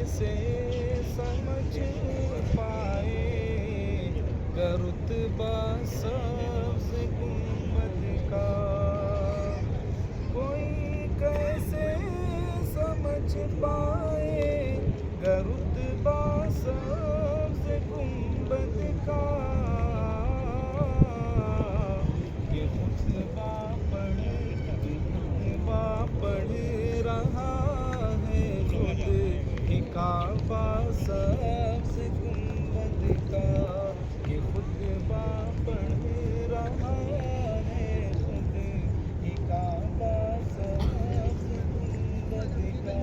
कैसे समझ पाए रुतबा सब्ज़ गुंबद का। कोई कैसे समझ पाए रुतबा सब्ज़ गुंबद का। ये खुतबा पढ़ रहा है खुद ही काबा सब्ज़ गुंबद का। ये खुतबा पढ़ रहा है खुद ही काबा सब्ज़ गुंबद का।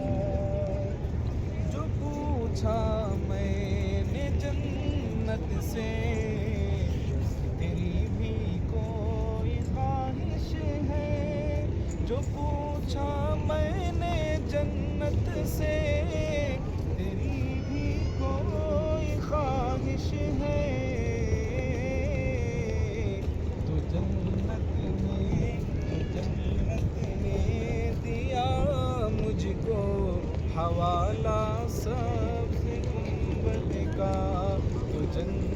जो पूछा मैंने जन्नत से तेरी भी कोई ख्वाहिश है। जो पूछा मैंने जन्नत से तेरी भी कोई ख्वाहिश है। तो जन्नत ने दिया मुझको हवाला सब्ज़ गुंबद का। तो जन्नत